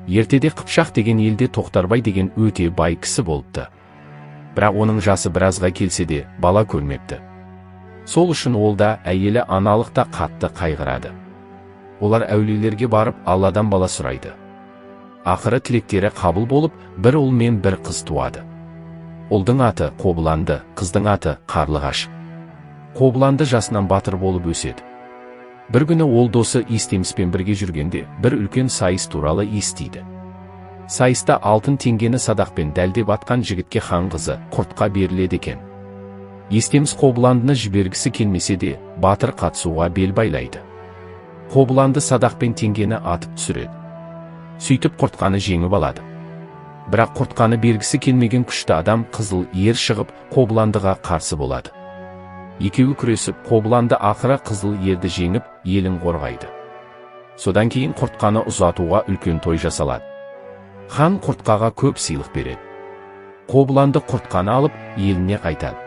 Ертеде Қыпшақ деген елде Тоқтарбай деген өте бай кісі болыпты. Бірақ оның жасы біразға келсе де бала көрмепті. Сол үшін ол да әйелі аналықта қатты қайғырады. Олар әулиелерге барып Алладан бала сұрайды. Ақыры тілектері қабыл болып, бір ұл мен бір қыз туады. Ұлдың аты Қобыланды, қыздың аты Қарлығаш. Қобыланды жасынан батыр болып өседі. Бір күні ол досы Истеміспен бірге жүргенде бір үлкен сайыс туралы естиді. Сайыста алтын теңгені садақпен дәлдеп атқан жігітке хан қызы Құртқа беріледі екен. Истеміс Қобыландыны жібергісі келмесе де, батыр қатысуға бел байлайды. Қобыланды садақпен теңгені атып түсіреді. Сөйтіп Құртқаны жеңіп алады. Бірақ Құртқаны бергісі келмеген күшті адам қызыл ер шығып Қобыландыға қарсы болады. Екеуі күресіп, Қобыланды ақыры қызыл ерді жеңіп, елін қорғайды. Содан кейін Құртқаны ұзатуға үлкен той жасалады. Хан Құртқаға көп сыйлық береді. Қобыланды Құртқаны алып, еліне қайтады.